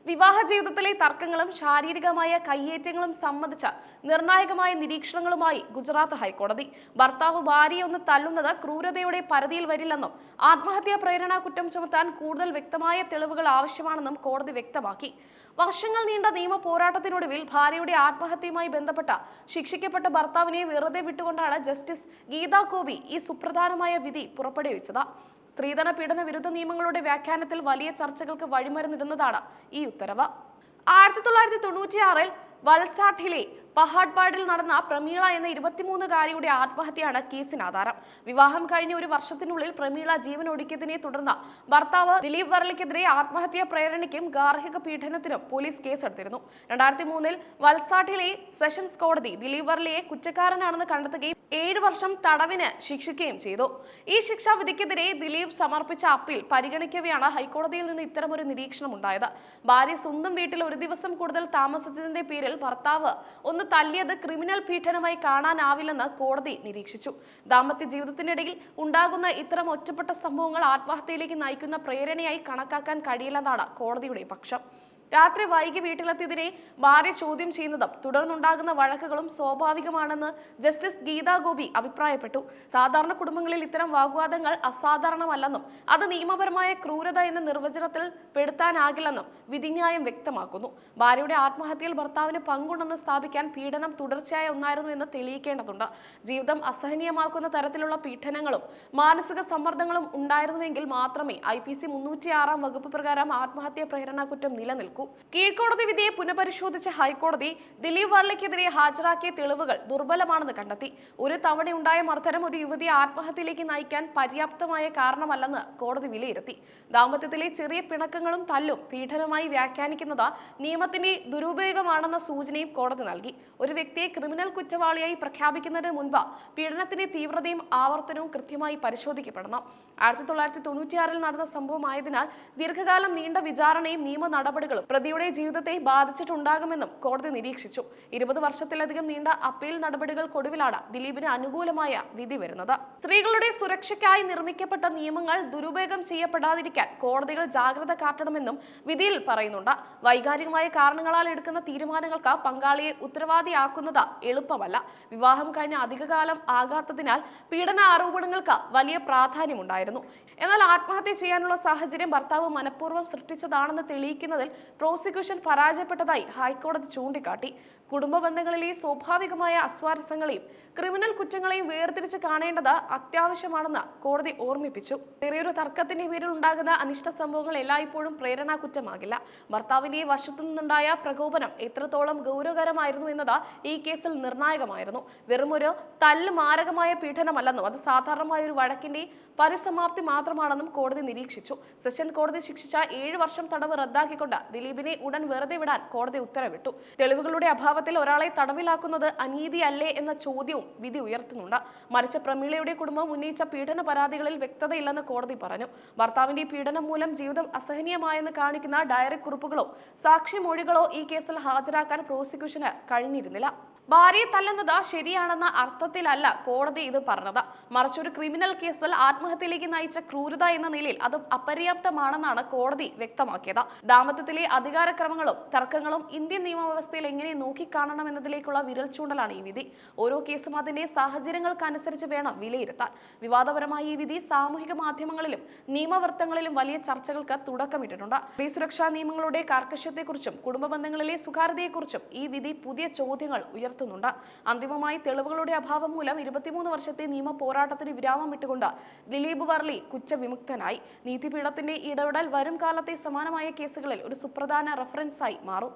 വിവാഹ ജീവിതത്തിലെ തർക്കങ്ങളും ശാരീരികമായ കയ്യേറ്റങ്ങളും സംബന്ധിച്ച നിർണായകമായ നിരീക്ഷണങ്ങളുമായി ഗുജറാത്ത് ഹൈക്കോടതി. ഭർത്താവ് ഭാര്യയെ ഒന്ന് തല്ലുന്നത് ക്രൂരതയുടെ പരിധിയിൽ വരില്ലെന്നും ആത്മഹത്യാ പ്രേരണ കുറ്റം ചുമത്താൻ കൂടുതൽ വ്യക്തമായ തെളിവുകൾ ആവശ്യമാണെന്നും കോടതി വ്യക്തമാക്കി. വർഷങ്ങൾ നീണ്ട നിയമ പോരാട്ടത്തിനൊടുവിൽ ഭാര്യയുടെ ആത്മഹത്യയുമായി ബന്ധപ്പെട്ട ശിക്ഷിക്കപ്പെട്ട ഭർത്താവിനെ വെറുതെ വിട്ടുകൊണ്ടാണ് ജസ്റ്റിസ് ഗീതാ ഗോപി ഈ സുപ്രധാനമായ വിധി പുറപ്പെടുവിച്ചത്. സ്ത്രീധന പീഡന വിരുദ്ധ നിയമങ്ങളുടെ വ്യാഖ്യാനത്തിൽ വലിയ ചർച്ചകൾക്ക് വഴിമരുന്നിടുന്നതാണ് ഈ ഉത്തരവ്. 1996 വൽസാഡിലെ പഹാഡ്പാഡിൽ നടന്ന പ്രമീള എന്ന 23-കാരിയുടെ ആത്മഹത്യയാണ് കേസിന് ആധാരം. വിവാഹം കഴിഞ്ഞ ഒരു വർഷത്തിനുള്ളിൽ പ്രമീള ജീവൻ ഒടുക്കിയതിനെ തുടർന്ന് ഭർത്താവ് ദിലീപ് വർലിക്കെതിരെ ആത്മഹത്യാ പ്രേരണയ്ക്കും ഗാർഹിക പീഡനത്തിനും പോലീസ് കേസെടുത്തിരുന്നു. 2003 വൽസാഡിലെ സെഷൻസ് കോടതി ദിലീപ് വർലിയെ കുറ്റക്കാരനാണെന്ന് കണ്ടെത്തുകയും 7 വർഷം തടവിന് ശിക്ഷിക്കുകയും ചെയ്തു. ഈ ശിക്ഷാ വിധിക്കെതിരെ ദിലീപ് സമർപ്പിച്ച അപ്പീൽ പരിഗണിക്കവെയാണ് ഹൈക്കോടതിയിൽ നിന്ന് ഇത്തരമൊരു നിരീക്ഷണം ഉണ്ടായത്. ഭാര്യ സ്വന്തം വീട്ടിൽ ഒരു ദിവസം കൂടുതൽ താമസിച്ചതിന്റെ പേരിൽ ഭർത്താവ് ഒന്ന് തല്ലിയത് ക്രിമിനൽ പീഡനമായി കാണാനാവില്ലെന്ന് കോടതി നിരീക്ഷിച്ചു. ദാമ്പത്യ ജീവിതത്തിനിടയിൽ ഉണ്ടാകുന്ന ഇത്തരം ഒറ്റപ്പെട്ട സംഭവങ്ങൾ ആത്മഹത്യയിലേക്ക് നയിക്കുന്ന പ്രേരണയായി കണക്കാക്കാൻ കഴിയില്ലെന്നാണ് കോടതിയുടെ പക്ഷം. രാത്രി വൈകി വീട്ടിലെത്തിയതിനെ ഭാര്യ ചോദ്യം ചെയ്യുന്നതും തുടർന്നുണ്ടാകുന്ന വഴക്കുകളും സ്വാഭാവികമാണെന്ന് ജസ്റ്റിസ് ഗീതാ ഗോപി അഭിപ്രായപ്പെട്ടു. സാധാരണ കുടുംബങ്ങളിൽ ഇത്തരം വാഗ്വാദങ്ങൾ അസാധാരണമല്ലെന്നും അത് നിയമപരമായ ക്രൂരത എന്ന നിർവചനത്തിൽ പെടുത്താനാകില്ലെന്നും വിധിന്യായം വ്യക്തമാക്കുന്നു. ഭാര്യയുടെ ആത്മഹത്യയിൽ ഭർത്താവിന് പങ്കുണ്ടെന്ന് സ്ഥാപിക്കാൻ പീഡനം തുടർച്ചയായ ഒന്നായിരുന്നു എന്ന് തെളിയിക്കേണ്ടതുണ്ട്. ജീവിതം അസഹനീയമാക്കുന്ന തരത്തിലുള്ള പീഡനങ്ങളും മാനസിക സമ്മർദ്ദങ്ങളും ഉണ്ടായിരുന്നുവെങ്കിൽ മാത്രമേ IPC 306 വകുപ്പ് പ്രകാരം ആത്മഹത്യാ പ്രേരണ കുറ്റം നിലനിൽക്കൂ. കീഴ്ക്കോടതി വിധിയെ പുനഃപരിശോധിച്ച ഹൈക്കോടതി ദിലീപ് വർലിക്കെതിരെ ഹാജരാക്കിയ തെളിവുകൾ ദുർബലമാണെന്ന് കണ്ടെത്തി. ഒരു തവണയുണ്ടായ മർദ്ദനം ഒരു യുവതിയെ ആത്മഹത്യയിലേക്ക് നയിക്കാൻ പര്യാപ്തമായ കാരണമല്ലെന്ന് കോടതി വിലയിരുത്തി. ദാമ്പത്യത്തിലെ ചെറിയ പിണക്കങ്ങളും തല്ലും പീഡനമായി വ്യാഖ്യാനിക്കുന്നത് നിയമത്തിന്റെ ദുരുപയോഗമാണെന്ന സൂചനയും കോടതി നൽകി. ഒരു വ്യക്തിയെ ക്രിമിനൽ കുറ്റവാളിയായി പ്രഖ്യാപിക്കുന്നതിന് മുൻപ് പീഡനത്തിന്റെ തീവ്രതയും ആവർത്തനവും കൃത്യമായി പരിശോധിക്കപ്പെടണം. 1996 നടന്ന സംഭവമായതിനാൽ ദീർഘകാലം നീണ്ട വിചാരണയും നിയമ നടപടികളും പ്രതിയുടെ ജീവിതത്തെ ബാധിച്ചിട്ടുണ്ടാകുമെന്നും കോടതി നിരീക്ഷിച്ചു. 20 വർഷത്തിലധികം നീണ്ട അപ്പീൽ നടപടികൾക്കൊടുവിലാണ് ദിലീപിന് അനുകൂലമായ വിധി വരുന്നത്. സ്ത്രീകളുടെ സുരക്ഷയ്ക്കായി നിർമ്മിക്കപ്പെട്ട നിയമങ്ങൾ ദുരുപയോഗം ചെയ്യപ്പെടാതിരിക്കാൻ കോടതികൾ ജാഗ്രത കാട്ടണമെന്നും വിധിയിൽ പറയുന്നുണ്ട്. വൈകാരികമായ കാരണങ്ങളാൽ എടുക്കുന്ന തീരുമാനങ്ങൾക്ക് പങ്കാളിയെ ഉത്തരവാദിയാക്കുന്നത് എളുപ്പമല്ല. വിവാഹം കഴിഞ്ഞ അധികകാലം ആകാത്തതിനാൽ പീഡന ആരോപണങ്ങൾക്ക് വലിയ പ്രാധാന്യമുണ്ടായിരുന്നു. എന്നാൽ ആത്മഹത്യ ചെയ്യാനുള്ള സാഹചര്യം ഭർത്താവ് മനഃപൂർവ്വം സൃഷ്ടിച്ചതാണെന്ന് തെളിയിക്കുന്നതിൽ പ്രോസിക്യൂഷൻ പരാജയപ്പെട്ടതായി ഹൈക്കോടതി ചൂണ്ടിക്കാട്ടി. കുടുംബ ബന്ധങ്ങളിലെ സ്വാഭാവികമായ അസ്വാരസ്യങ്ങളെയും ക്രിമിനൽ കുറ്റങ്ങളെയും വേർതിരിച്ച് കാണേണ്ടത് അത്യാവശ്യമാണെന്ന് കോടതി ഓർമ്മിപ്പിച്ചു. ചെറിയൊരു തർക്കത്തിന്റെ പേരിൽ ഉണ്ടാകുന്ന അനിഷ്ട സംഭവങ്ങൾ എല്ലായ്പ്പോഴും പ്രേരണാ കുറ്റമാകില്ല. ഭർത്താവിന്റെ വശത്തു നിന്നുണ്ടായ പ്രകോപനം എത്രത്തോളം ഗൗരവകരമായിരുന്നു എന്നത് ഈ കേസിൽ നിർണായകമായിരുന്നു. വെറുമൊരു തല്ല് മാരകമായ പീഡനമല്ലെന്നും അത് സാധാരണമായ ഒരു വഴക്കിന്റെ പരിസമാപ്തി മാത്രമാണെന്നും കോടതി നിരീക്ഷിച്ചു. സെഷൻ കോടതി ശിക്ഷിച്ച 7 വർഷം തടവ് റദ്ദാക്കിക്കൊണ്ട് ദിലീപിനെ ഉടൻ വെറുതെ വിടാൻ കോടതി ഉത്തരവിട്ടു. തെളിവുകളുടെ അഭാവത്തിൽ ഒരാളെ തടവിലാക്കുന്നത് അനീതിയല്ലേ എന്ന ചോദ്യവും വിധി ഉയർത്തുന്നുണ്ട്. മരിച്ച പ്രമീളയുടെ കുടുംബം ഉന്നയിച്ച പീഡന പരാതികളിൽ വ്യക്തതയില്ലെന്ന് കോടതി പറഞ്ഞു. ഭർത്താവിന്റെ പീഡനം മൂലം ജീവിതം അസഹനീയമായെന്ന് കാണിക്കുന്ന ഡയറി കുറിപ്പുകളോ സാക്ഷിമൊഴികളോ ഈ കേസിൽ ഹാജരാക്കാൻ പ്രോസിക്യൂഷന് കഴിഞ്ഞിരുന്നില്ല. ഭാര്യയെ തല്ലുന്നത് ശരിയാണെന്ന അർത്ഥത്തിലല്ല കോടതി ഇത് പറഞ്ഞത്. മറിച്ചൊരു ക്രിമിനൽ കേസിൽ ആത്മഹത്യയിലേക്ക് നയിച്ച ക്രൂരത എന്ന നിലയിൽ അത് അപര്യാപ്തമാണെന്നാണ് കോടതി വ്യക്തമാക്കിയത്. ദാമ്പത്യത്തിലെ അധികാരക്രമങ്ങളും തർക്കങ്ങളും ഇന്ത്യൻ നിയമവ്യവസ്ഥയിൽ എങ്ങനെ നോക്കിക്കാണണമെന്നതിലേക്കുള്ള വിരൽ ചൂണ്ടലാണ് ഈ വിധി. ഓരോ കേസും അതിന്റെ സാഹചര്യങ്ങൾക്കനുസരിച്ച് വേണം വിലയിരുത്താൻ. വിവാദപരമായ ഈ വിധി സാമൂഹിക മാധ്യമങ്ങളിലും നിയമവൃത്തങ്ങളിലും വലിയ ചർച്ചകൾക്ക് തുടക്കമിട്ടിട്ടുണ്ട്. സ്ത്രീ സുരക്ഷാ നിയമങ്ങളുടെ കാർക്കശ്യത്തെക്കുറിച്ചും കുടുംബ ബന്ധങ്ങളിലെ സ്വകാര്യതയെക്കുറിച്ചും ഈ വിധി പുതിയ ചോദ്യങ്ങൾ ഉയർത്തുന്നുണ്ട്. അന്തിമമായി തെളിവുകളുടെ അഭാവം മൂലം 23 വർഷത്തെ നിയമ പോരാട്ടത്തിന് വിരാമം ഇട്ടുകൊണ്ട് ദിലീപ് വർലി കുറ്റവിമുക്തനായി. നീതിപീഠത്തിന്റെ ഇടപെടൽ വരും കാലത്തെ സമാനമായ കേസുകളിൽ ഒരു സുപ്രധാന റഫറൻസായി മാറും.